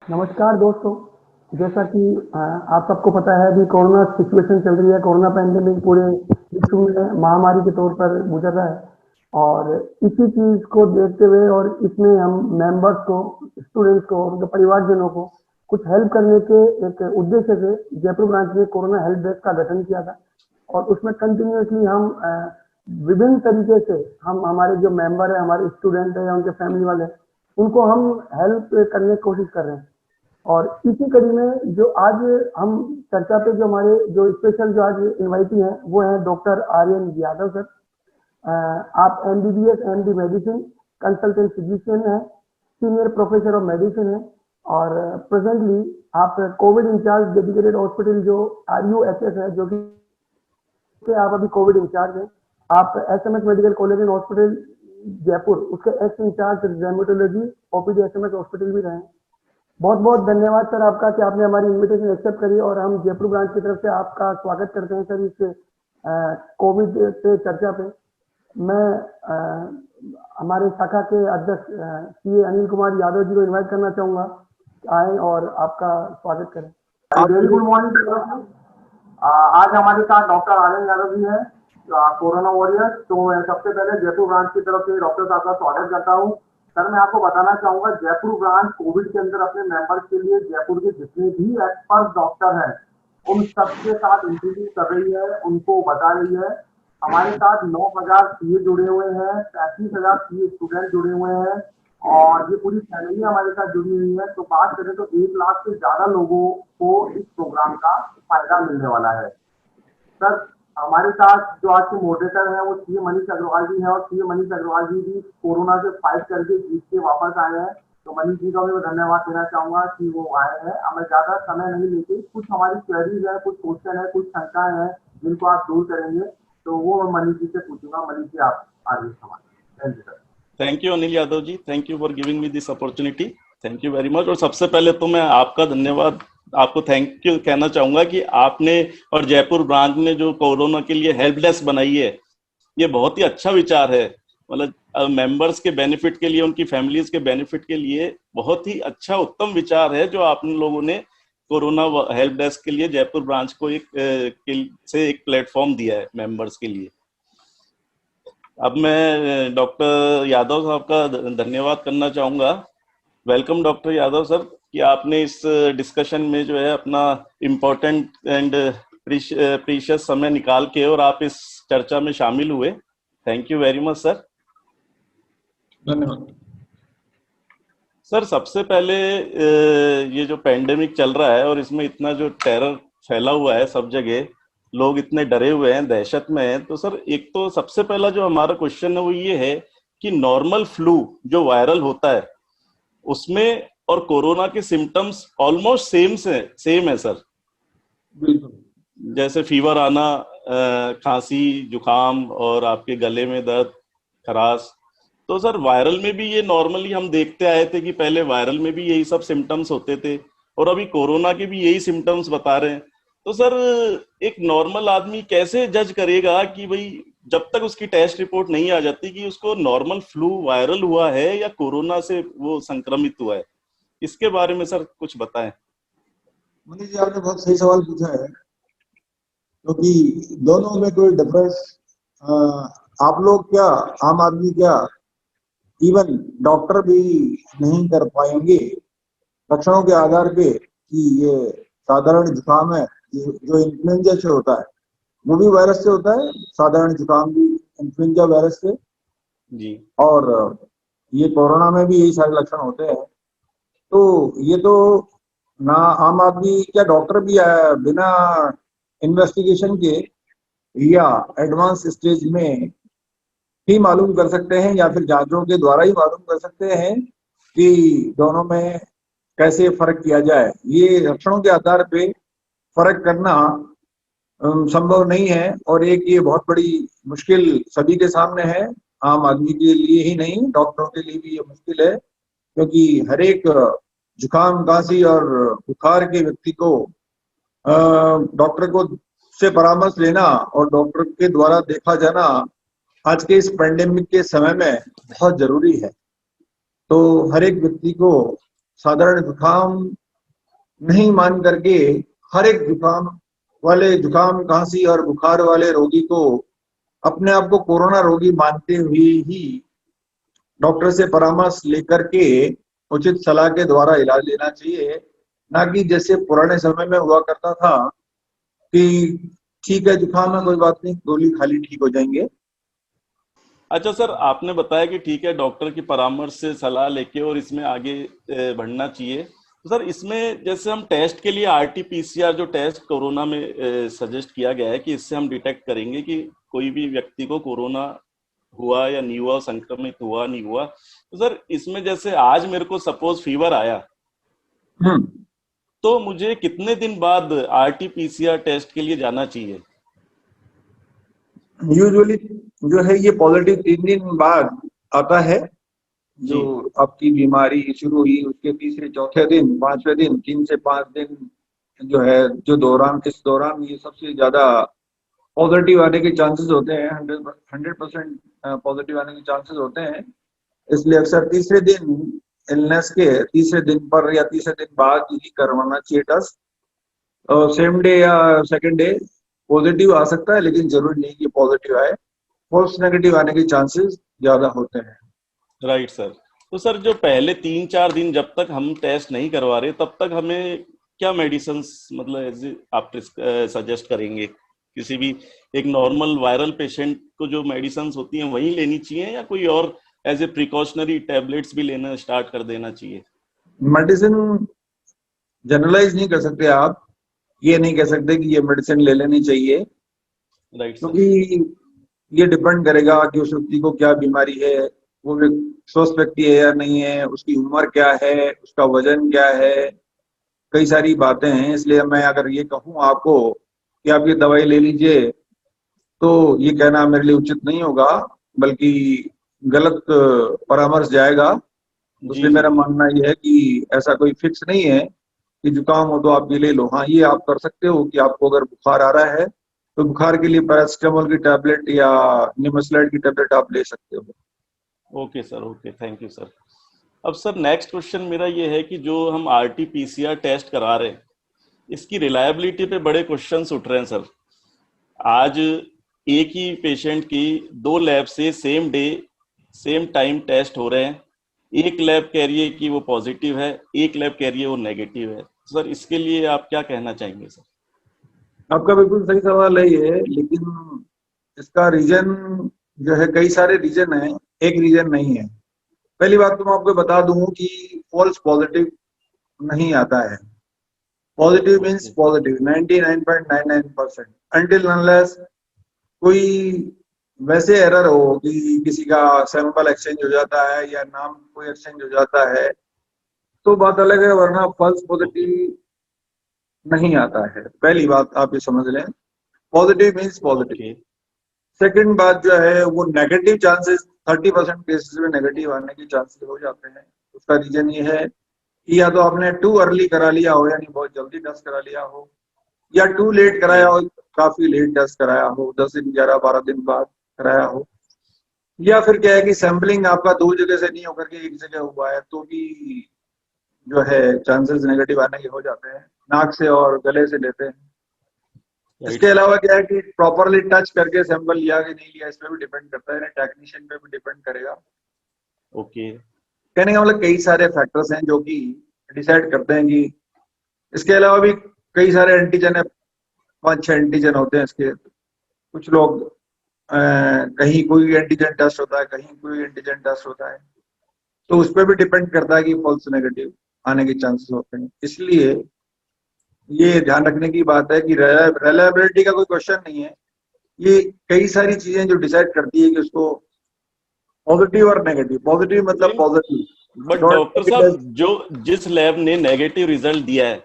नमस्कार दोस्तों। जैसा कि आप सबको पता है अभी कोरोना सिचुएशन चल रही है। कोरोना पैंडेमिक पूरे विश्व में महामारी के तौर पर गुजर रहा है और इसी चीज को देखते हुए और इसमें हम मेंबर्स को, स्टूडेंट्स को, उनके परिवारजनों को कुछ हेल्प करने के एक उद्देश्य से जयपुर ब्रांच ने कोरोना हेल्प डेस्क का गठन किया था और उसमें कंटिन्यूसली हम विभिन्न तरीके से हम हमारे जो मेंबर है, हमारे स्टूडेंट है या उनके फैमिली वाले हैं, उनको हम हेल्प करने की कोशिश कर रहे हैं। और इसी कड़ी में जो आज हम चर्चा पे जो हमारे जो स्पेशल जो आज इनवाइटी हैं वो हैं डॉक्टर आर्यन यादव सर। आप MBBS MD medicine consultant physician हैं, सीनियर प्रोफेसर ऑफ मेडिसिन हैं और प्रेजेंटली आप कोविड इंचार्ज डेडिकेटेड हॉस्पिटल जो RUHS है, जो कि आप अभी कोविड इंचार्ज हैं। आप SMS medical college and hospital Jaipur उसके ex incharge rheumatology OPD SMS hospital भी रहे। बहुत बहुत धन्यवाद सर आपका कि आपने हमारी इनविटेशन एक्सेप्ट करी और हम जयपुर ब्रांच की तरफ से आपका स्वागत करते हैं सर इस कोविड पे चर्चा पे। मैं हमारे शाखा के अध्यक्ष CA अनिल कुमार यादव जी को इनवाइट करना चाहूंगा कि आए और आपका स्वागत करें। Very good morning. आज हमारे साथ डॉक्टर आर्यन यादव जी हैं, कोरोना वॉरियर। तो सबसे पहले जयपुर ब्रांच की तरफ से डॉक्टर साहब का स्वागत करता हूँ। सर, मैं आपको बताना चाहूंगा जयपुर ब्रांच कोविड के अंदर अपने मेंबर्स के लिए जयपुर के जितने भी एक्सपर्ट डॉक्टर हैं उन सबके साथ इंटरव्यू कर रही है, उनको बता रही है। हमारे साथ 9,000 CA जुड़े हुए हैं, 35,000 CA स्टूडेंट जुड़े हुए हैं और ये पूरी फैमिली हमारे साथ जुड़ी हुई है। तो बात करें तो 1 लाख से ज्यादा लोगों को इस प्रोग्राम का फायदा मिलने वाला है। सर, हमारे साथ जो आज के मॉडरेटर हैं वो CA मनीष अग्रवाल जी हैं और CA मनीष अग्रवाल जी भी कोरोना से फाइट करके जीत के वापस आए हैं। तो मनीष जी का मैं धन्यवाद देना चाहूंगा कि वो आए हैं। हमें ज्यादा समय नहीं लेके कुछ हमारी क्वेरीज है, कुछ क्वेश्चन है, कुछ शंकाएं हैं जिनको आप दूर करेंगे, तो वो मनीष जी से पूछूंगा। मनीष जी, आप आगे सवाल। Thank you sir. Thank you Anil Yadav ji, thank you for giving me this opportunity, thank you very much. और सबसे पहले तो मैं आपका धन्यवाद, आपको थैंक यू कहना चाहूंगा कि आपने और जयपुर ब्रांच ने जो कोरोना के लिए हेल्प डेस्क बनाई है, ये बहुत ही अच्छा विचार है। मतलब मेंबर्स के बेनिफिट के लिए, उनकी फैमिलीज के बेनिफिट के लिए बहुत ही अच्छा उत्तम विचार है जो आप लोगों ने कोरोना हेल्प डेस्क के लिए जयपुर ब्रांच को एक प्लेटफॉर्म दिया है मेंबर्स के लिए। अब मैं डॉक्टर यादव साहब का धन्यवाद करना चाहूँगा। वेलकम डॉक्टर यादव सर, कि आपने इस डिस्कशन में जो है अपना इम्पोर्टेंट एंड प्रीशियस समय निकाल के और आप इस चर्चा में शामिल हुए। Thank you very much sir. धन्यवाद सर। सबसे पहले ये जो पेंडेमिक चल रहा है और इसमें इतना जो टेरर फैला हुआ है, सब जगह लोग इतने डरे हुए हैं, दहशत में हैं, तो सर एक तो सबसे पहला जो हमारा क्वेश्चन है वो ये है कि नॉर्मल फ्लू जो वायरल होता है उसमें और कोरोना के सिम्टम्स ऑलमोस्ट सेम है सर। बिल्कुल। जैसे फीवर आना, खांसी, जुकाम और आपके गले में दर्द, खराश। तो सर वायरल में भी ये नॉर्मली हम देखते आए थे कि पहले वायरल में भी यही सब सिम्टम्स होते थे और अभी कोरोना के भी यही सिम्टम्स बता रहे हैं। तो सर एक नॉर्मल आदमी कैसे जज करेगा कि भाई जब तक उसकी टेस्ट रिपोर्ट नहीं आ जाती कि उसको नॉर्मल फ्लू वायरल हुआ है या कोरोना से वो संक्रमित हुआ है? इसके बारे में सर कुछ बताएं। मनीष जी, आपने बहुत सही सवाल पूछा है, क्योंकि दोनों में कोई डिफरेंस आप लोग क्या, आम आदमी क्या, इवन डॉक्टर भी नहीं कर पाएंगे लक्षणों के आधार पे कि ये साधारण जुकाम है। जो इन्फ्लुएंजा से होता है वो भी वायरस से होता है, साधारण जुकाम भी इन्फ्लुएंजा वायरस से जी, और ये कोरोना में भी यही सारे लक्षण होते हैं। तो ये तो ना आम आदमी क्या, डॉक्टर भी बिना इन्वेस्टिगेशन के या एडवांस स्टेज में ही मालूम कर सकते हैं या फिर जांचों के द्वारा ही मालूम कर सकते हैं कि दोनों में कैसे फर्क किया जाए। ये लक्षणों के आधार पे फर्क करना संभव नहीं है और एक ये बहुत बड़ी मुश्किल सभी के सामने है, आम आदमी के लिए ही नहीं, डॉक्टरों के लिए भी ये मुश्किल है, क्योंकि हर एक जुकाम, खांसी और बुखार के व्यक्ति को डॉक्टर को से परामर्श लेना और डॉक्टर के द्वारा देखा जाना आज के इस पेंडेमिक के समय में बहुत जरूरी है। तो हर एक व्यक्ति को साधारण जुकाम नहीं मान करके हर एक जुकाम खांसी और बुखार वाले रोगी को अपने आप को कोरोना रोगी मानते हुए ही डॉक्टर से परामर्श लेकर के उचित सलाह के द्वारा इलाज लेना चाहिए, ना कि जैसे पुराने समय में हुआ करता था कि ठीक है जुकाम है कोई बात नहीं, गोली खाली ठीक हो जाएंगे। अच्छा सर, आपने बताया कि ठीक है डॉक्टर की परामर्श से सलाह लेके और इसमें आगे बढ़ना चाहिए। तो सर इसमें जैसे हम टेस्ट के लिए आरटीपीसीआर जो टेस्ट कोरोना में सजेस्ट किया गया है कि इससे हम डिटेक्ट करेंगे कि कोई भी व्यक्ति को कोरोना हुआ या नहीं हुआ, संक्रमित हुआ नहीं हुआ। तो सर इसमें जैसे आज मेरे को सपोज फीवर आया, तो मुझे कितने दिन बाद आरटीपीसीआर टेस्ट के लिए जाना चाहिए? यूजुअली जो है ये पॉजिटिव 3 दिन बाद आता है। जो आपकी बीमारी शुरू हुई उसके तीसरे चौथे दिन 5वें दिन 3 से 5 दिन जो है इस दौरान ये सबसे ज्यादा पॉजिटिव आने के चांसेस होते हैं। 100% पॉजिटिव आने के चांसेस होते हैं। इसलिए अक्सर तीसरे दिन इलनेस के तीसरे दिन पर या तीसरे दिन बाद ही करवाना चाहिए टेस्ट। सेम डे या सेकेंड डे पॉजिटिव आ सकता है, लेकिन जरूरी नहीं कि पॉजिटिव आए। फॉल्स नेगेटिव आने के चांसेस ज्यादा होते हैं। Right sir. तो सर जो पहले 3-4 दिन जब तक हम टेस्ट नहीं करवा रहे तब तक हमें क्या मेडिसिन मतलब आप सजेस्ट करेंगे? किसी भी एक नॉर्मल वायरल पेशेंट को जो मेडिसिन होती हैं वही लेनी चाहिए या कोई और एज ए प्रिकॉशनरी टैबलेट्स भी लेना स्टार्ट कर देना चाहिए? मेडिसिन जनरलाइज नहीं कर सकते आप, ये नहीं कह सकते कि ये मेडिसिन ले लेनी चाहिए, राइट सर। क्योंकि ये डिपेंड करेगा कि उस व्यक्ति को क्या बीमारी है, वो स्वस्थ व्यक्ति है या नहीं है, उसकी उम्र क्या है, उसका वजन क्या है, कई सारी बातें हैं। इसलिए मैं अगर ये कहूँ आपको कि आप ये दवाई ले लीजिए तो ये कहना मेरे लिए उचित नहीं होगा, बल्कि गलत परामर्श जाएगा। इसलिए मेरा मानना यह है कि ऐसा कोई फिक्स नहीं है कि जुकाम हो तो आप ये ले लो। हाँ, ये आप कर सकते हो कि आपको अगर बुखार आ रहा है तो बुखार के लिए पैरासिटामोल की टैबलेट या निमेसुलाइड की टैबलेट आप ले सकते हो। Okay sir, okay, thank you sir. अब सर नेक्स्ट क्वेश्चन मेरा ये है कि जो हम आरटीपीसीआर टेस्ट करा रहे हैं इसकी रिलायबिलिटी पे बड़े क्वेश्चंस उठ रहे हैं सर। आज एक ही पेशेंट की 2 लैब से same day same time test हो रहे हैं। एक लैब कह रही है कि वो पॉजिटिव है, एक लैब कह रही है वो नेगेटिव है। सर इसके लिए आप क्या कहना चाहेंगे सर? आपका बिल्कुल सही सवाल है ये, लेकिन इसका रीजन जो है कई सारे रीजन है, एक रीजन नहीं है। पहली बात तो मैं आपको बता दूं कि फॉल्स पॉजिटिव नहीं आता है। Positive means positive 99.99% until unless कोई वैसे एरर हो कि किसी का सैंपल एक्सचेंज हो जाता है या नाम कोई एक्सचेंज हो जाता है तो बात अलग है, वरना फॉल्स पॉजिटिव नहीं आता है। पहली बात आप ये समझ लें, पॉजिटिव मीन्स पॉजिटिव। सेकंड बात जो है वो नेगेटिव चांसेस 30% केसेस में नेगेटिव आने के चांसेस हो जाते हैं। उसका रीजन ये है कि या तो आपने टू अर्ली करा लिया हो, यानी बहुत जल्दी टेस्ट करा लिया हो, या टू लेट कराया हो, काफी लेट टेस्ट कराया हो, 10 दिन 11-12 दिन बाद कराया हो, या फिर क्या है कि सैंपलिंग आपका 2 जगह से नहीं होकर के एक जगह हुआ है तो भी जो है चांसेस नेगेटिव आने के हो जाते हैं। नाक से और गले से लेते हैं। इसके अलावा क्या है कि प्रॉपरली टच करके सैंपल लिया कि नहीं लिया इस पे भी डिपेंड करता है, टेक्नीशियन पे भी डिपेंड करेगा। ओके, कहने का मतलब कई सारे फैक्टर्स हैं जो कि डिसाइड करते हैं कि इसके अलावा भी कई सारे एंटीजन है, 5-6 एंटीजन होते हैं इसके। कुछ लोग कहीं कोई एंटीजन टेस्ट होता है, कहीं कोई एंटीजन टेस्ट होता है, तो उस पर भी डिपेंड करता है कि फॉल्स नेगेटिव आने के चांसेस होते हैं। इसलिए ये ध्यान रखने की बात है कि रिलायबिलिटी का कोई क्वेश्चन नहीं है। ये कई सारी चीजें जो डिसाइड करती है कि उसको पॉजिटिव और नेगेटिव। पॉजिटिव मतलब पॉजिटिव, बट डॉक्टर साहब जो जिस लैब ने नेगेटिव रिजल्ट दिया है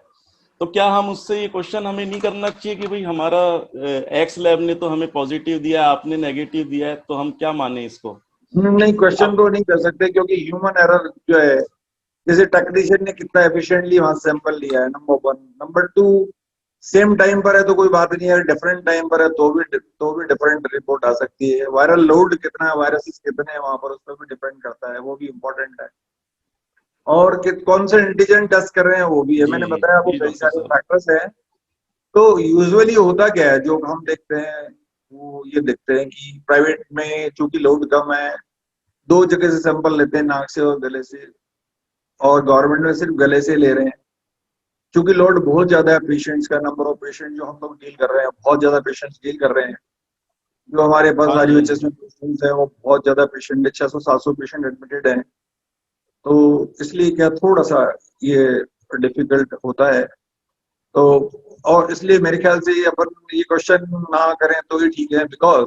तो क्या हम उससे ये क्वेश्चन हमें नहीं करना चाहिए कि भाई हमारा एक्स लैब ने तो हमें पॉजिटिव दिया, आपने नेगेटिव दिया है, तो हम क्या माने इसको? नहीं, क्वेश्चन तो नहीं कर सकते क्योंकि ह्यूमन एरर जो है, जैसे टेक्नीशियन ने कितना एफिशिएंटली वहां सैंपल लिया है, नंबर 1। नंबर 2, सेम टाइम पर है तो कोई बात नहीं है, डिफरेंट टाइम पर है तो भी डिफरेंट रिपोर्ट आ सकती है। वायरल लोड कितना है, वायरसेस कितने हैं वहां पर, उस पर भी डिपेंड करता है, वो भी इम्पोर्टेंट है। और कौन से एंटीजन टेस्ट कर रहे हैं वो भी है। जी मैंने बताया वो जी कई डॉक्टर सारे साहब। फैक्टर्स हैं। तो यूजुअली होता क्या है जो हम देखते हैं, वो ये देखते हैं कि प्राइवेट में चूंकि लोड कम है, 2 जगह से सैंपल लेते हैं, नाक से और गले से, और गवर्नमेंट में सिर्फ गले से ले रहे हैं। क्योंकि लोड बहुत ज्यादा है, पेशेंट्स का नंबर ऑफ पेशेंट जो हम लोग डील कर रहे हैं, बहुत ज्यादा पेशेंट्स डील कर रहे हैं। जो हमारे पास हाँ जी हाँ आरयूएचएस जी। में पेशेंट्स है वो बहुत ज्यादा पेशेंट है, 600-700 पेशेंट एडमिटेड हैं। तो इसलिए क्या थोड़ा सा ये डिफिकल्ट होता है। तो और इसलिए मेरे ख्याल से ये अपन ये क्वेश्चन ना करें तो ही ठीक है, बिकॉज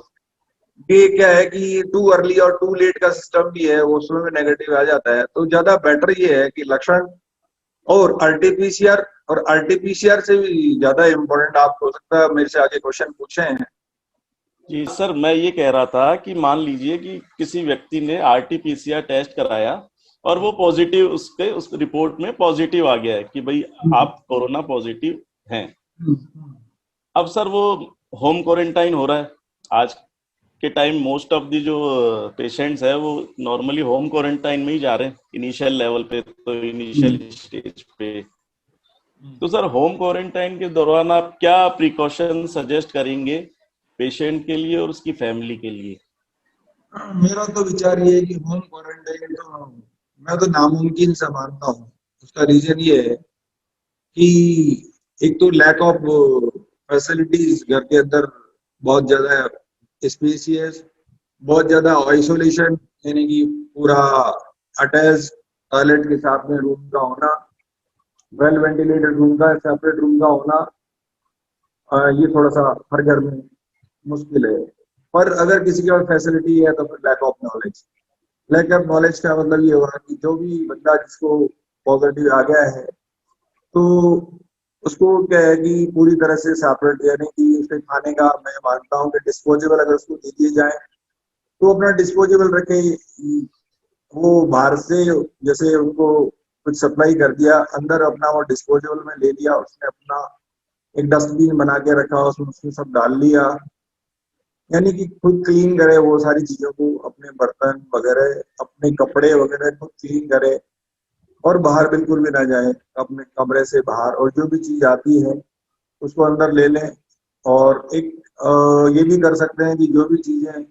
ये क्या है कि टू अर्ली और टू लेट का सिस्टम भी है, वो उसमें भी नेगेटिव आ जाता है। तो ज्यादा बेटर ये है कि लक्षण और आरटीपीसीआर, और आरटीपीसीआर से भी ज्यादा इम्पोर्टेंट आप हो सकता है मेरे से आगे क्वेश्चन पूछे हैं। जी सर, मैं ये कह रहा था कि मान लीजिए कि किसी व्यक्ति ने आरटीपीसीआर टेस्ट कराया और वो पॉजिटिव, उसके उस रिपोर्ट में पॉजिटिव आ गया है कि भाई आप कोरोना पॉजिटिव हैं। अब सर वो होम क्वारंटाइन हो रहा है। आज के टाइम मोस्ट ऑफ दी जो पेशेंट्स है वो नॉर्मली होम क्वारंटाइन में ही जा रहे हैं इनिशियल लेवल पे, तो इनिशियल स्टेज पे। तो सर होम क्वारंटाइन के दौरान आप क्या प्रिकॉशन सजेस्ट करेंगे पेशेंट के लिए और उसकी फैमिली के लिए? मेरा तो विचार ये है कि होम क्वारंटाइन तो मैं तो नामुमकिन सा मानता हूँ। उसका रीजन ये है कि एक तो लैक ऑफ फैसिलिटीज, घर के अंदर बहुत ज्यादा स्पेसियस, बहुत ज्यादा आइसोलेशन, यानी कि पूरा अटैच टॉयलेट के साथ में रूम का होना, वेल वेंटिलेटेड रूम का, सेपरेट रूम का होना, ये थोड़ा सा हर घर में मुश्किल है। पर अगर किसी के पास फैसिलिटी है तो फिर lack of knowledge. Lack of knowledge का मतलब ये हुआ कि जो भी बंदा जिसको पॉजिटिव आ गया है, तो उसको क्या है कि पूरी तरह से सेपरेट, यानी कि उसके खाने का मैं मानता हूँ कि डिस्पोजेबल अगर उसको दे दिए जाए तो अपना डिस्पोजेबल रखे। वो बाहर से जैसे उनको कुछ सप्लाई कर दिया, अंदर अपना वो डिस्पोजेबल में ले लिया, उसने अपना एक डस्टबिन बना के रखा, उसमें उसने सब डाल लिया, यानी कि खुद क्लीन करे वो सारी चीजों को, अपने बर्तन वगैरह, अपने कपड़े वगैरह खुद क्लीन करे, और बाहर बिल्कुल भी ना जाए अपने कमरे से बाहर, और जो भी चीज आती है उसको अंदर ले लें। और एक ये भी कर सकते हैं कि जो भी चीजें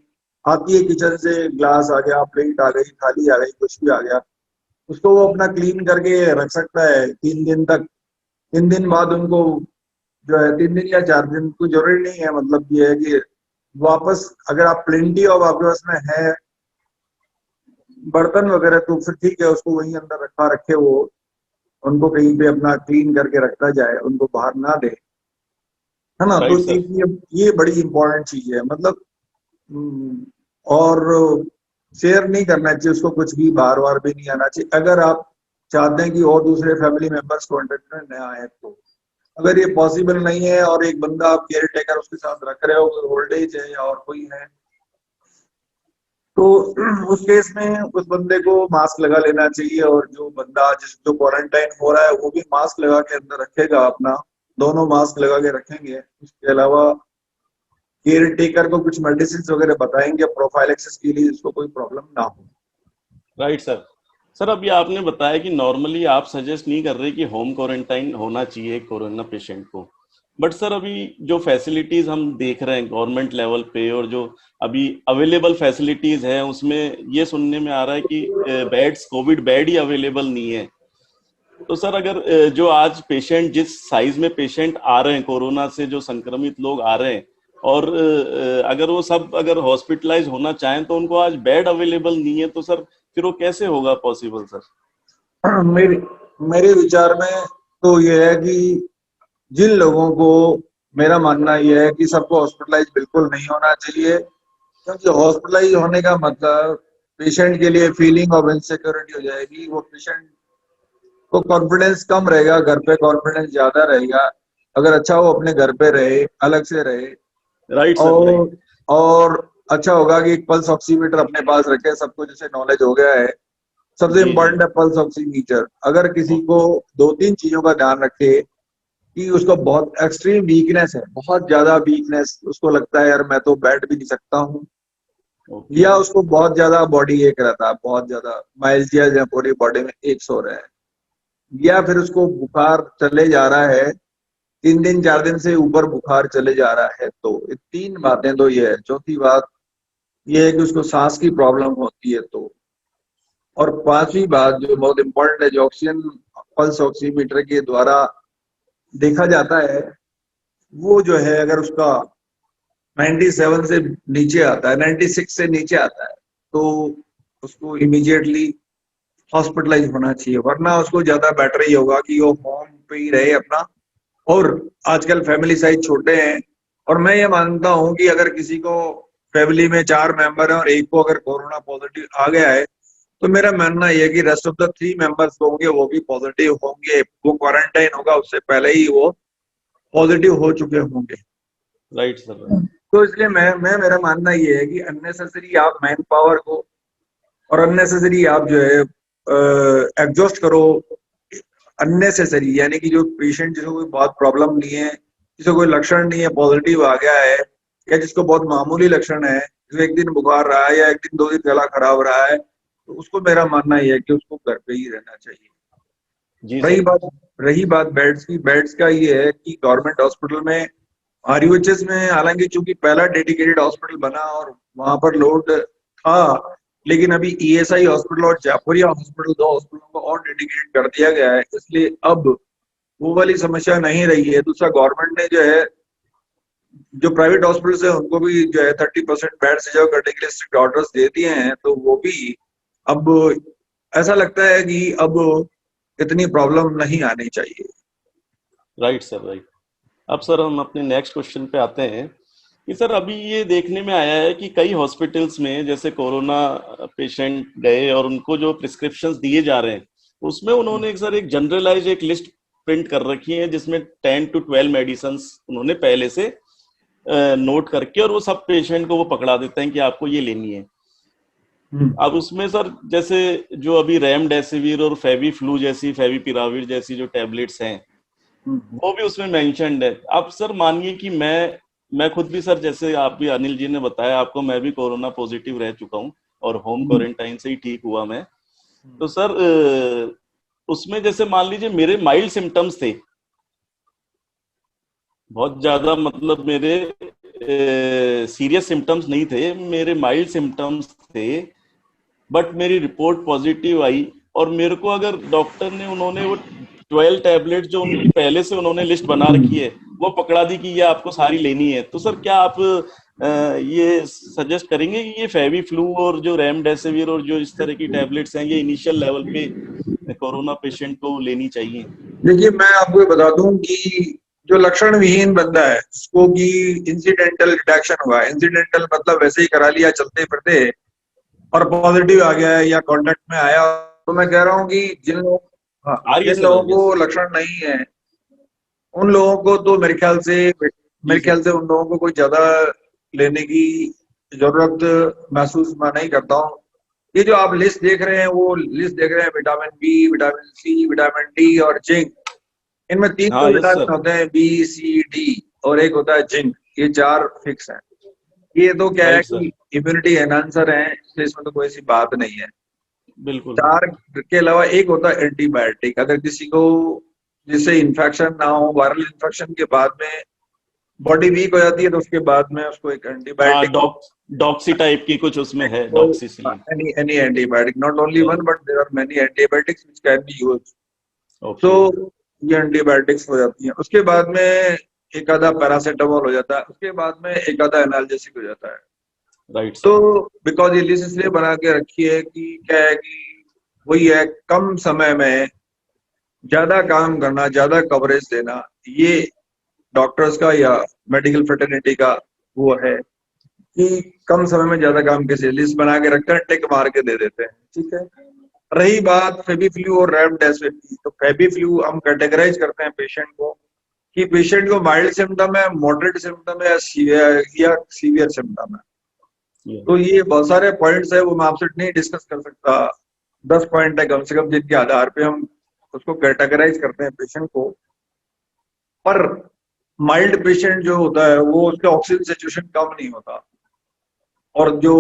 आती है किचन से, ग्लास आ गया, प्लेट आ गई, थाली आ गई, कुछ भी आ गया, उसको वो अपना क्लीन करके रख सकता है 3 दिन तक। 3 दिन बाद उनको जो है, 3 दिन या 4 दिन, कोई जरूरी नहीं है, मतलब ये है कि वापस अगर आप प्लेंटी ऑफ आपके पास में है बर्तन वगैरह तो फिर ठीक है, उसको वहीं अंदर रखा रखे वो, उनको कहीं पे अपना क्लीन करके रखता जाए, उनको बाहर ना दे, है ना। तो राइट सर। ये बड़ी इंपॉर्टेंट चीज है, मतलब और शेयर नहीं करना चाहिए उसको, कुछ भी बार बार भी नहीं आना चाहिए। अगर आप चाहते हैं कि और दूसरे फैमिली मेंबर्स कॉन्टेक्ट में न आए तो, अगर ये पॉसिबल नहीं है और एक बंदा आप केयर टेकर उसके साथ रख रहे हो, ओल्ड एज है या और कोई है, तो उस केस में उस बंदे को मास्क लगा लेना चाहिए, और जो बंदा जो क्वारंटाइन हो रहा है वो भी मास्क लगा के अंदर रखेगा अपना, दोनों मास्क लगा के रखेंगे। उसके अलावा केयर टेकर को कुछ मेडिसिन वगैरह बताएंगे प्रोफाइलैक्सिस के लिए, जिसको कोई प्रॉब्लम ना हो। Right sir. सर अभी आपने बताया कि नॉर्मली आप सजेस्ट नहीं कर रहे कि होम क्वारंटाइन होना चाहिए कोरोना पेशेंट को, बट सर अभी जो फैसिलिटीज हम देख रहे हैं गवर्नमेंट लेवल पे और जो अभी अवेलेबल फैसिलिटीज है उसमें ये सुनने में आ रहा है कि बेड्स, कोविड बेड ही अवेलेबल नहीं है। तो सर अगर जो आज पेशेंट, जिस साइज में पेशेंट आ रहे हैं, कोरोना से जो संक्रमित लोग आ रहे हैं, और अगर वो सब अगर हॉस्पिटलाइज होना चाहें तो उनको आज बेड अवेलेबल नहीं है, तो सर फिर वो कैसे होगा पॉसिबल सर? मेरे मेरे विचार में तो ये है कि जिन लोगों को, मेरा मानना यह है कि सबको हॉस्पिटलाइज बिल्कुल नहीं होना चाहिए, क्योंकि हॉस्पिटलाइज होने का मतलब पेशेंट के लिए फीलिंग ऑफ इनसिक्योरिटी हो जाएगी। वो पेशेंट को कॉन्फिडेंस कम रहेगा, घर पे कॉन्फिडेंस ज्यादा रहेगा। अगर अच्छा वो अपने घर पे रहे, अलग से रहे, राइट सर, राइट। और अच्छा होगा कि एक पल्स ऑक्सीमीटर अपने पास रखे, सबको जैसे नॉलेज हो गया है। सबसे जी जी। इम्पोर्टेंट है पल्स ऑक्सीमीटर। अगर किसी को 2-3 चीजों का ध्यान रखे कि उसको बहुत एक्सट्रीम वीकनेस है, बहुत ज्यादा वीकनेस, उसको लगता है यार मैं तो बैठ भी नहीं सकता हूँ, ओके। या उसको बहुत ज्यादा बॉडी एक रहता है, बहुत ज्यादा माइल्जिया या पूरी बॉडी में एक सो रहा है, या फिर उसको बुखार चले जा रहा है 3 दिन 4 दिन से ऊपर बुखार चले जा रहा है, तो ये 3 बातें तो ये है। चौथी बात ये है कि उसको सांस की प्रॉब्लम होती है तो, और 5वीं बात जो बहुत इंपॉर्टेंट है, जो ऑक्सीजन पल्स ऑक्सीमीटर के द्वारा देखा जाता है, वो जो है अगर उसका 97 से नीचे आता है, 96 से नीचे आता है, तो उसको इमीडिएटली हॉस्पिटलाइज होना चाहिए, वरना उसको ज्यादा बेटर ही होगा कि वो होम पे ही रहे अपना। और आजकल फैमिली साइज छोटे हैं, और मैं ये मानता हूं कि अगर किसी को फैमिली में 4 मेंबर हैं और एक को अगर कोरोना पॉजिटिव आ गया है, तो मेरा मानना यह है कि रेस्ट ऑफ द 3 मेंबर्स होंगे वो भी पॉजिटिव होंगे, वो क्वारंटाइन होगा उससे पहले ही वो पॉजिटिव हो चुके होंगे। Right sir. तो इसलिए मैं मेरा मानना ये है कि अननेसेसरी आप मैन पावर को और अननेसेसरी आप जो है एग्जॉस्ट करो, अननेसेसरी, यानी कि जो पेशेंट जिसको कोई बहुत प्रॉब्लम नहीं है, जिसको कोई लक्षण नहीं है, पॉजिटिव आ गया है, या जिसको बहुत मामूली लक्षण है, जिसको 1 दिन बुखार रहा है या 1 दिन 2 दिन गला खराब रहा है, तो उसको मेरा मानना यह है कि उसको घर पे ही रहना चाहिए। जी रही बात बेड्स की, बेड्स का ये है कि गवर्नमेंट हॉस्पिटल में RUHS में हालांकि चूंकि पहला डेडिकेटेड हॉस्पिटल बना और वहां पर लोड था, लेकिन अभी ESI हॉस्पिटल और जयपुरिया हॉस्पिटल 2 हॉस्पिटलों को और डेडिकेट कर दिया गया है, इसलिए अब वो वाली समस्या नहीं रही है। दूसरा, गवर्नमेंट ने जो है जो प्राइवेट हॉस्पिटल है उनको भी जो है 30% बेड रिजर्व करने के लिए स्ट्रिक्ट ऑर्डर्स दे दिए हैं, तो वो भी अब ऐसा लगता है कि अब इतनी प्रॉब्लम नहीं आनी चाहिए। Right sir, right. अब सर हम अपने नेक्स्ट क्वेश्चन पे आते हैं कि सर अभी ये देखने में आया है कि कई हॉस्पिटल्स में जैसे कोरोना पेशेंट गए और उनको जो प्रिस्क्रिप्शंस दिए जा रहे हैं उसमें उन्होंने एक जनरलाइज एक लिस्ट प्रिंट कर रखी है जिसमें 10 to 12 मेडिसिन्स उन्होंने पहले से नोट करके और वो सब पेशेंट को वो पकड़ा देते हैं कि आपको ये लेनी है। अब उसमें सर जैसे जो अभी रेमडेसिविर और फेविफ्लू जैसी, फेविपिराविर जैसी जो टैबलेट्स हैं वो भी उसमें मेंशन्ड है। अब सर मानिए कि मैं खुद भी सर, जैसे आप भी अनिल जी ने बताया आपको, मैं भी कोरोना पॉजिटिव रह चुका हूँ और होम क्वारंटाइन से ही ठीक हुआ मैं। तो सर उसमें जैसे मान लीजिए मेरे माइल्ड सिम्टम्स थे, बहुत ज्यादा मतलब मेरे सीरियस सिम्टम्स नहीं थे, मेरे माइल्ड सिम्टम्स थे, बट मेरी रिपोर्ट पॉजिटिव आई और मेरे को अगर डॉक्टर ने उन्होंने वो 12 टैबलेट जो उनकी पहले से उन्होंने लिस्ट बना रखी है वो पकड़ा दी कि ये आपको सारी लेनी है, तो सर क्या आप ये सजेस्ट करेंगे कि ये फेविफ्लू और जो रेमडेसिविर और जो इस तरह की टैबलेट्स हैं ये इनिशियल लेवल पे कोरोना पेशेंट को लेनी चाहिए? देखिए, मैं आपको ये बता दूं कि जो लक्षण विहीन बंदा है उसको कि इंसिडेंटल डिटेक्शन हुआ है, इंसिडेंटल मतलब वैसे ही करा लिया चलते फिरते और पॉजिटिव आ गया है या कांटेक्ट में आया, तो मैं कह रहा हूँ कि जिन लोगों को लक्षण नहीं है उन लोगों को तो मेरे ख्याल से उन लोगों को कोई ज्यादा लेने की जरूरत महसूस मैं नहीं करता हूँ। ये जो आप लिस्ट देख रहे हैं वो लिस्ट देख रहे हैं vitamin B, vitamin C, vitamin D और जिंक, इनमें 3 तो विटामिन होते हैं, बी, सी, डी, और एक होता है जिंक, ये 4 फिक्स हैं। ये तो क्या है कि इम्यूनिटी एनहांसर है, इसलिए इसमें तो कोई ऐसी बात नहीं है। बिल्कुल। 4 के अलावा एक होता है एंटीबायोटिक, अगर किसी को जिससे इन्फेक्शन ना हो, वायरल इन्फेक्शन के बाद में बॉडी वीक हो जाती है तो उसके बाद में उसको एक एंटीबायोटिक, डॉक्सी टाइप की कुछ उसमें है, डॉक्सीसिलिन, any antibiotic, not only one but there are many antibiotics which can be used, तो ये एंटीबायोटिक्स हो जाती हैं। उसके बाद में एक आधा पैरासिटामोल हो जाता है, उसके बाद में एक आधा एनाल्जेसिक हो जाता है। राइट। तो बिकॉज ये लिस्ट इसलिए बना के रखी है कि क्या है कि वही है, कम समय में ज्यादा काम करना, ज्यादा कवरेज देना, ये डॉक्टर्स का या मेडिकल फ्रेटर्निटी का वो है कि कम समय में ज्यादा काम कैसे, लिस्ट बना के रखते हैं, टिक मार के दे देते हैं, ठीक है। रही बात फेविफ्लू और रेमडेसिविर की, तो फेविफ्लू हम कैटेगराइज करते हैं पेशेंट को कि पेशेंट को माइल्ड सिम्टम है, मॉडरेट सिम्टम है या सीवियर सिम्टम है। तो ये बहुत सारे पॉइंट्स है, वो मैं आपसे नहीं डिस्कस कर सकता, 10 पॉइंट है कम से कम जिनके आधार पे हम उसको कैटेगराइज करते हैं पेशेंट को। पर माइल्ड पेशेंट जो होता है वो उसका ऑक्सीजन सैचुरेशन कम नहीं होता, और जो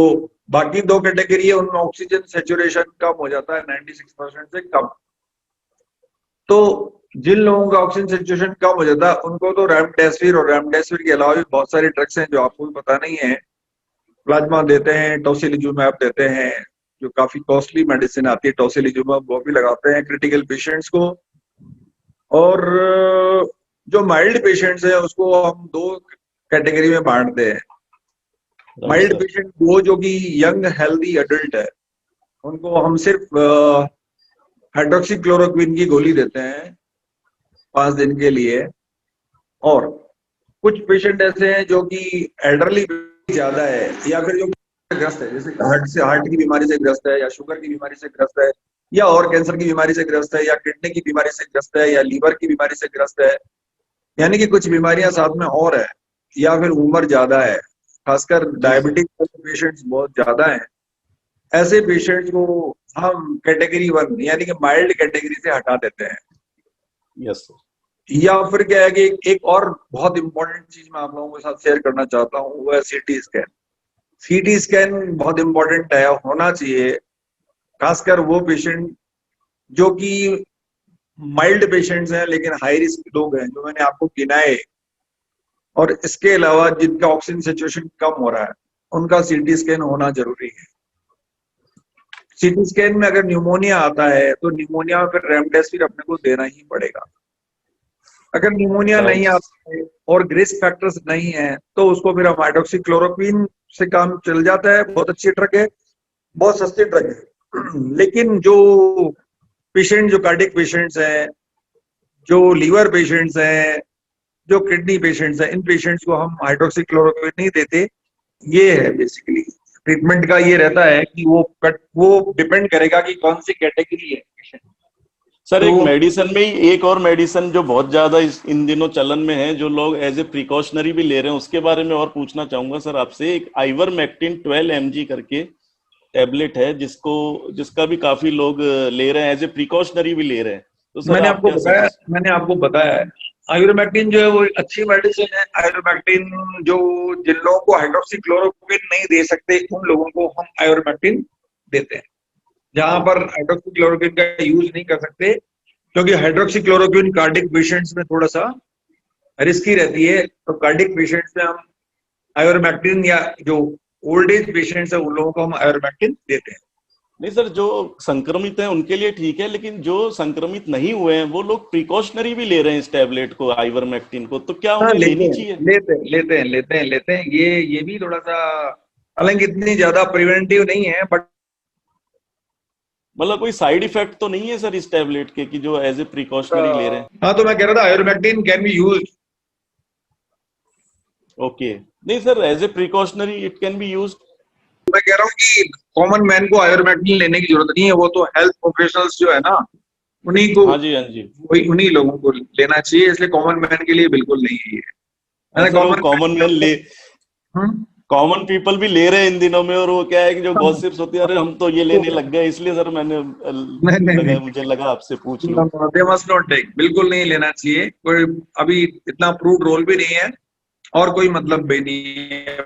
बाकी 2 कैटेगरी है उनमें ऑक्सीजन सेचुरेशन कम हो जाता है 96% से कम। तो जिन लोगों का ऑक्सीजन सेचुरेशन कम हो जाता है उनको तो रेमडेसिविर और रेमडेसिविर के अलावा भी बहुत सारी ड्रग्स हैं जो आपको भी पता नहीं है। प्लाज्मा देते हैं, टोसिलिजुमैब देते हैं, जो काफी कॉस्टली मेडिसिन आती है टोसिलिजुमैब, वो भी लगाते हैं क्रिटिकल पेशेंट्स को। और जो माइल्ड पेशेंट्स हैं उसको हम 2 कैटेगरी में बांटते हैं। माइल्ड पेशेंट वो जो कि यंग हेल्दी एडल्ट है, उनको हम सिर्फ हाइड्रोक्सीक्लोरोक्विन की गोली देते हैं 5 दिन के लिए। और कुछ पेशेंट ऐसे हैं जो कि एल्डरली ज्यादा है या फिर जो ग्रस्त है, जैसे हार्ट की बीमारी से ग्रस्त है या शुगर की बीमारी से ग्रस्त है या और कैंसर की बीमारी से ग्रस्त है या किडनी की बीमारी से ग्रस्त है या लीवर की बीमारी से ग्रस्त है, यानी कि कुछ बीमारियां साथ में और है, या फिर उम्र ज्यादा है, खासकर डायबिटिक पेशेंट्स बहुत ज्यादा हैं, ऐसे पेशेंट्स को हम कैटेगरी 1 यानी कि माइल्ड कैटेगरी से हटा देते हैं। Yes sir. या फिर क्या है कि एक और बहुत इंपॉर्टेंट चीज मैं आप लोगों के साथ शेयर करना चाहता हूँ, वो है सीटी स्कैन। सीटी स्कैन बहुत इंपॉर्टेंट है, होना चाहिए, खासकर वो पेशेंट जो कि माइल्ड पेशेंट्स हैं लेकिन हाई रिस्क लोग हैं जो मैंने आपको गिनाए, और इसके अलावा जिनका ऑक्सीजन सिचुएशन कम हो रहा है उनका सीटी स्कैन होना जरूरी है। सीटी स्कैन में अगर न्यूमोनिया आता है तो न्यूमोनिया में फिर रेमडेसिविर अपने को देना ही पड़ेगा। अगर न्यूमोनिया नहीं आता है और रिस्क फैक्टर्स नहीं है तो उसको फिर हम हाइड्रोक्सीक्लोरोक्विन से काम चल जाता है। बहुत अच्छी ड्रग है, बहुत सस्ती ड्रग है। लेकिन जो पेशेंट, जो कार्डियक पेशेंट्स हैं, जो लीवर पेशेंट्स हैं, जो किडनी पेशेंट्स हैं, इन पेशेंट्स को हम हाइड्रोक्सीक्लोरोक्विन नहीं देते। ये है बेसिकली ट्रीटमेंट का, ये रहता है कि वो डिपेंड करेगा कि कौन सी कैटेगरी है पेशेंट। सर तो एक मेडिसिन में ही एक और मेडिसिन जो बहुत ज्यादा इन दिनों चलन में है, जो लोग एज ए प्रिकॉशनरी भी ले रहे हैं, उसके बारे में और पूछना चाहूंगा सर आपसे। एक आइवरमेक्टिन 12 mg करके टैबलेट है जिसका भी काफी लोग ले रहे हैं, एज ए प्रिकॉशनरी भी ले रहे हैं। तो सर मैंने आपको बताया है आइवरमेक्टिन जो है वो अच्छी मेडिसिन है। आइवरमेक्टिन जो जिन लोगों को हाइड्रोक्सीक्लोरोक्विन नहीं दे सकते उन लोगों को हम आइवरमेक्टिन देते हैं। जहां पर हाइड्रोक्सीक्लोरोक्विन का यूज नहीं कर सकते, क्योंकि हाइड्रोक्सीक्लोरोक्विन कार्डिक पेशेंट्स में थोड़ा सा रिस्की रहती है, तो कार्डिक पेशेंट्स में हम आइवरमेक्टिन, या जो ओल्ड एज पेशेंट्स है उन लोगों को हम आइवरमेक्टिन देते हैं। नहीं सर, जो संक्रमित हैं उनके लिए ठीक है, लेकिन जो संक्रमित नहीं हुए हैं वो लोग प्रिकॉशनरी भी ले रहे हैं इस टैबलेट को, आइवरमेक्टिन को, तो क्या उन्हें लेनी चाहिए? लेते हैं। ये भी थोड़ा सा, हालांकि इतनी ज्यादा प्रिवेंटिव नहीं है, बट मतलब कोई साइड इफेक्ट तो नहीं है सर इस टैबलेट के कि जो एज ए प्रिकॉशनरी ले रहे हैं? हाँ, तो मैं कह रहा था ivermectin can be used. Okay, नहीं sir, as a precautionary it can be used. मैं कह रहा हूँ कि कॉमन मैन को आयुर्वेदिक लेने की जरूरत नहीं है, वो तो हेल्थ प्रोफेशनल्स जो है ना, उन्हीं को, हाँ जी, हाँ जी, उन्हीं लोगों को लेना चाहिए, इसलिए कॉमन मैन के लिए बिल्कुल नहीं है ये। कॉमन मैन ले, कॉमन पीपल भी ले रहे हैं इन दिनों में, और वो क्या है कि जो गॉसिप्स होती है, अरे हम तो ये लेने लग गए, इसलिए सर मैंने मुझे लगा आपसे पूछ लूं। दे मस्ट नॉट टेक, बिल्कुल नहीं लेना चाहिए, कोई अभी इतना प्रूव्ड रोल भी नहीं है और कोई मतलब भी नहीं है।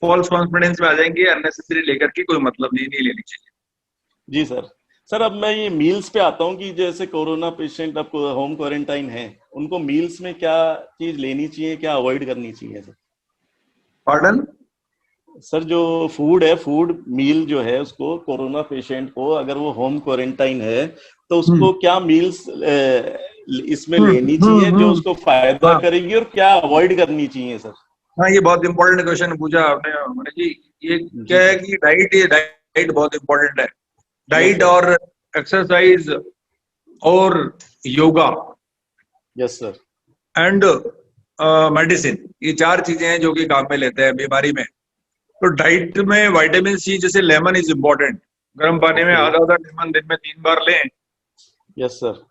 फॉल्स कॉन्फिडेंस में आ जाएंगे, अननेसेसरी लेकर के कोई मतलब नहीं लेनी चाहिए। जी सर अब मैं ये मील्स पे आता हूँ कि जैसे कोरोना पेशेंट अब होम क्वारंटाइन है, उनको मील्स में क्या चीज लेनी चाहिए, क्या अवॉइड करनी चाहिए सर? पार्डन सर, जो फूड है, फूड मील जो है, उसको कोरोना पेशेंट को अगर वो होम क्वारंटाइन है तो उसको क्या मील्स इसमें लेनी चाहिए जो उसको फायदा करेगी, और क्या अवॉइड करनी चाहिए सर? हाँ, ये बहुत इंपॉर्टेंट क्वेश्चन पूछा आपने जी। ये क्या है कि डाइट बहुत इंपॉर्टेंट है। डाइट और एक्सरसाइज और yoga, yes sir, and medicine, ये 4 चीजें हैं जो कि काम में लेते हैं बीमारी में। तो डाइट में विटामिन सी, जैसे लेमन इज इम्पोर्टेंट, गर्म पानी में आधा लेमन दिन में 3 बार लें। Yes sir.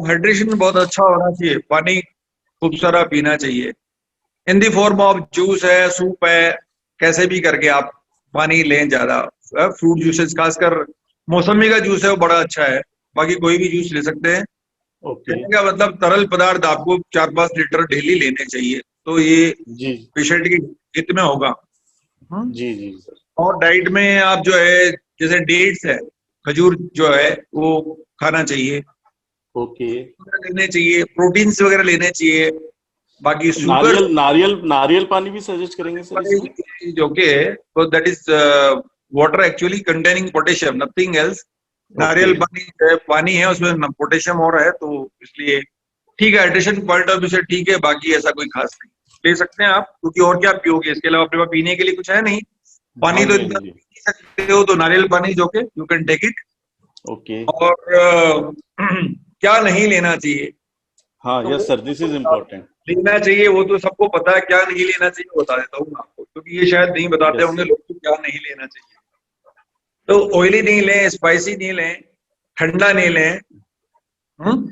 हाइड्रेशन बहुत अच्छा होना चाहिए, पानी खूब सारा पीना चाहिए, इन दी फॉर्म ऑफ जूस है, सूप है, कैसे भी करके आप पानी लें ज्यादा। फ्रूट जूसेस, खासकर मौसमी का जूस है वो बड़ा अच्छा है, बाकी कोई भी जूस ले सकते हैं। कहने का मतलब तरल पदार्थ आपको 4-5 लीटर डेली लेने चाहिए, तो ये पेशेंट के हित में होगा। जी सर। और डाइट में आप जो है जैसे डेट्स है, खजूर जो है वो खाना चाहिए, ओके। लेने चाहिए, प्रोटीन्स वगैरह लेने चाहिए। बाकी शुगर नारियल नारियल नारियल पानी भी सजेस्ट करेंगे सर इसमें? is okay, so that is water actually containing potassium, nothing else. नारियल ओके। पानी जो है, पानी है उसमें पोटेशियम और है, तो इसलिए ठीक है, हाइड्रेशन पॉइंट ऑफ व्यू से ठीक है। बाकी ऐसा कोई खास नहीं, ले सकते हैं आप, क्योंकि और क्या पियोगे, इसके अलावा अपने पास पीने के लिए कुछ है नहीं। पानी हाँ तो जी, इतना हाँ जी। पी सकते हो, तो नारियल पानी जो के you can take it. Okay. और क्या नहीं लेना चाहिए, हाँ, तो yes sir, this is important. लेना चाहिए वो तो सबको पता है, क्या नहीं लेना चाहिए वो बता देता हूँ मैं आपको, क्योंकि ये शायद नहीं बताते यस होंगे सर। लोग कि क्या नहीं लेना चाहिए। तो ऑयली नहीं लें, स्पाइसी नहीं लें, ठंडा नहीं लें,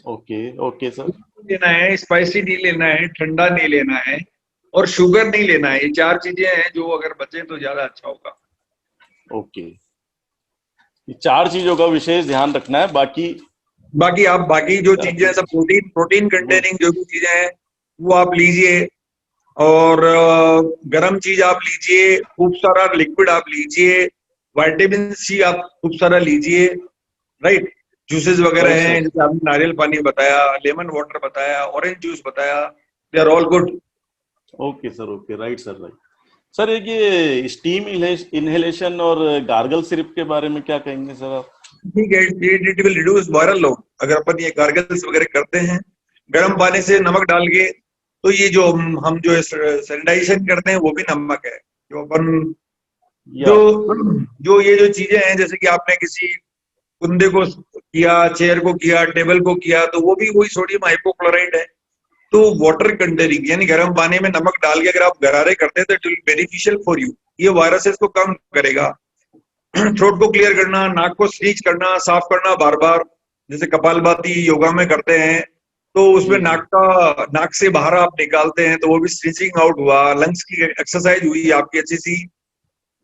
ओके। Okay sir. लेना है, स्पाइसी नहीं लेना है, ठंडा नहीं लेना है, और शुगर नहीं लेना है। ये 4 चीजें हैं जो अगर बचे तो ज्यादा अच्छा होगा। ओके, ये 4 चीजों का विशेष ध्यान रखना है। बाकी आप बाकी जो चीजें हैं सब प्रोटीन कंटेनिंग जो भी चीजें हैं वो आप लीजिए, और गर्म चीज आप लीजिए, खूब सारा लिक्विड आप लीजिए, विटामिन सी आप खूब सारा लीजिए, राइट। जूसेस वगैरह राइट हैं, सर। जैसे आपने नारियल पानी बताया, लेमन वाटर बताया, ऑरेंज जूस बताया, they are all good. Okay sir. Okay, right sir, right sir. एक ये स्टीम इनहेलेशन और गार्गल सिरप के बारे में क्या कहेंगे सर आप? ठीक है, it will reduce viral load. अगर अपन ये गार्गल्स वगैरह करते हैं गर्म पानी से नमक डाल के, तो ये जो हम जो सैनिटाइजेशन करते हैं वो भी नमक है। जो अपन या जो ये जो चीजें हैं, जैसे कि आपने किसी कुंदे को किया, चेयर को किया, टेबल को किया, तो वो भी वही सोडियम हाइपोक्लोराइड है। तो वाटर कंटेनिंग यानी गर्म पानी में नमक डाल के अगर आप गरारे करते हैं तो it will beneficial for you. ये वायरसेस को कम करेगा। थ्रोट को क्लियर करना, नाक को स्नीच करना, साफ करना बार बार, जैसे कपालभाति योगा में करते हैं, तो उसमें जी, नाक से बाहर आप निकालते हैं, तो वो भी स्नीचिंग आउट हुआ, लंग्स की एक्सरसाइज हुई आपकी अच्छी सी।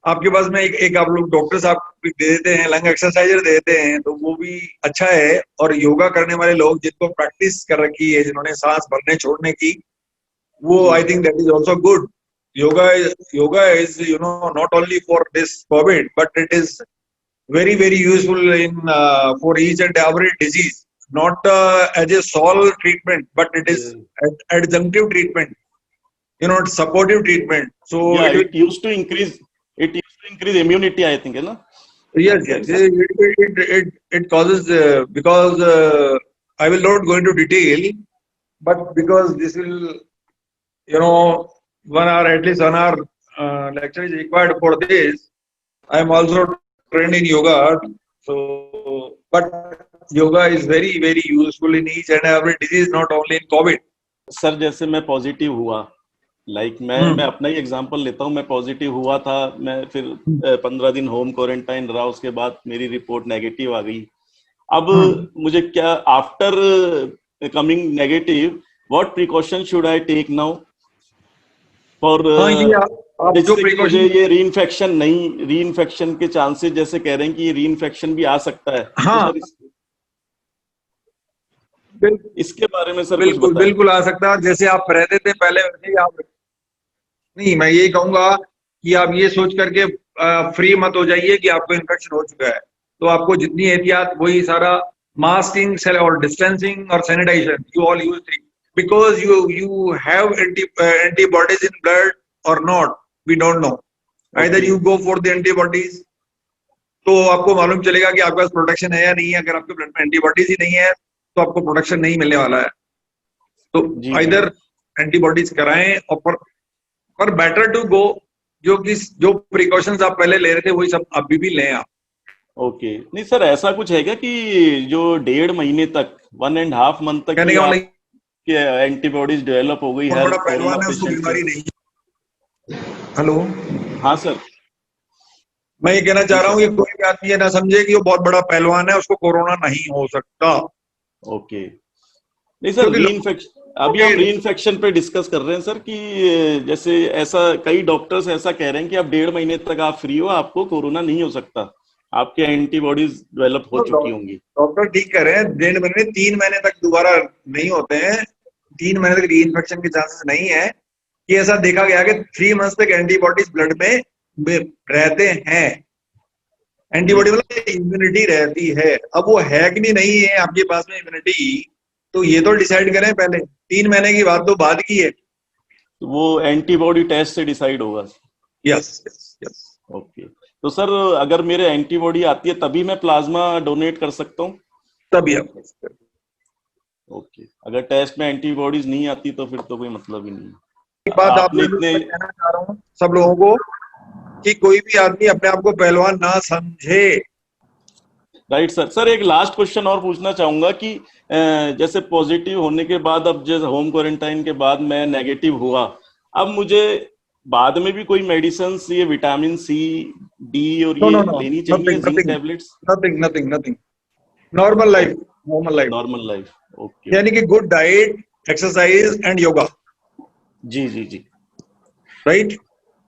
आपके पास में एक आप लोग डॉक्टर साहब दे देते हैं, लंग एक्सरसाइजर दे देते हैं, तो वो भी अच्छा है। और योगा करने वाले लोग जिनको प्रैक्टिस कर रखी है, जिन्होंने सांस भरने छोड़ने की, वो जी, I think that is also good. Yoga is not only for this covid, but it is very useful in for each and every disease, not as a sole treatment, but it is yeah. adjunctive treatment, it's supportive treatment. So Yeah, it will, it used to increase immunity, I think, है ना? yes, it causes because I will not go into detail, but because this will 1 hour, at least 1 hour lecture is required for this. I am also trained in yoga, so but yoga is very useful in each and every disease, not only in COVID. Sir जैसे मैं positive हुआ, मैं अपना ही example लेता हूँ। मैं positive हुआ था, मैं फिर 15 दिन होम क्वारंटाइन रहा, उसके बाद मेरी रिपोर्ट नेगेटिव आ गई। अब मुझे क्या, after coming negative, what precaution should I take now for, आप जो मुझे प्रिकॉशन, ये रीइंफेक्शन के चांसेस जैसे कह रहे हैं कि ये रीइंफेक्शन भी आ सकता है, हाँ, तो सर इसके बारे में सर कुछ बिल्कुल बताएं। बिल्कुल आ सकता है। जैसे आप रहते थे पहले वैसे ही आप, नहीं मैं यही कहूंगा कि आप ये सोच करके फ्री मत हो जाइए कि आपको इन्फेक्शन हो चुका है। तो आपको जितनी एहतियात, वही सारा मास्किंग और डिस्टेंसिंग और sanitisation, you all use three, because you have antibodies in blood or not, we don't know. Either you go for the antibodies, तो आपको मालूम चलेगा कि आपके पास प्रोटेक्शन है या नहीं है। अगर आपके ब्लड में एंटीबॉडीज ही नहीं है तो आपको प्रोटेक्शन नहीं मिलने वाला है। तो आइदर एंटीबॉडीज कराएं, और पर बेटर टू गो, जो प्रिकॉशंस आप पहले ले रहे थे वही सब अभी भी लें आप। ओके, नहीं सर ऐसा कुछ है क्या कि जो 1.5 महीने तक, 1.5 मंथ तक कहने का मतलब एंटीबॉडीज डेवलप हो गई है बड़ा पहलवान है उसको बीमारी नहीं। हेलो, हाँ सर, मैं ये कहना चाह रहा हूँ कि कोई भी आदमी ये ना समझे कि वो बहुत बड़ा पहलवान है, उसको कोरोना नहीं हो सकता। ओके, नहीं सर, अभी हम रीइंफेक्शन पे डिस्कस कर रहे हैं सर, कि जैसे ऐसा कई डॉक्टर्स ऐसा कह रहे हैं कि आप 1.5 महीने तक आप फ्री हो, आपको कोरोना नहीं हो सकता, आपके एंटीबॉडीज डेवलप हो चुकी होंगी। डॉक्टर ठीक कह रहे हैं, 1.5 महीने 3 महीने तक दोबारा नहीं होते हैं, 3 महीने तक रीइंफेक्शन के चांसेस नहीं है। कि ऐसा देखा गया कि 3 मंथ्स तक एंटीबॉडीज ब्लड में रहते हैं, एंटीबॉडी मतलब इम्यूनिटी रहती है। अब वो है कि नहीं है आपके पास में इम्यूनिटी, तो ये तो डिसाइड करें पहले। 3 महीने की बात तो बाद की है। वो एंटीबॉडी टेस्ट से डिसाइड होगा। Yes yes yes. ओके, तो सर अगर मेरे एंटीबॉडी आती है तभी मैं प्लाज्मा डोनेट कर सकता हूँ? तभी आप कर सकते हैं। ओके, अगर टेस्ट में एंटीबॉडीज नहीं आती तो फिर तो कोई मतलब ही नहीं। एक बात आप आपने लोगों इतने को कहना चाह रहा हूँ सब लोगों को कि कोई भी आदमी अपने आप को पहलवान ना समझे। Right sir. सर एक लास्ट क्वेश्चन और पूछना चाहूंगा कि जैसे पॉजिटिव होने के बाद, अब जैसे होम क्वारंटाइन के बाद मैं नेगेटिव हुआ, अब मुझे बाद में भी कोई मेडिसिन, ये विटामिन सी, डी और नो ये नो नो, लेनी चाहिए, nothing zinc nothing tablets? Nothing nothing nothing. Normal life, normal life, normal life. Okay, यानी कि good diet, exercise and yoga. जी जी जी, right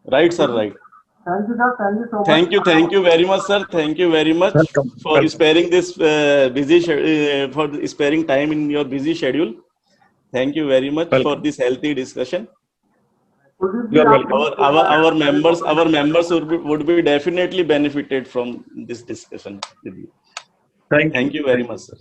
right sir, right. Thank you sir, thank you so much. Thank you very much, sir. Thank you very much welcome for sparing this for sparing time in your busy schedule. Thank you very much for Welcome. this healthy discussion. Kuldeep ji, You are आप welcome. Our members would be definitely benefited from this discussion with you. Thank you. Thank you very much, sir.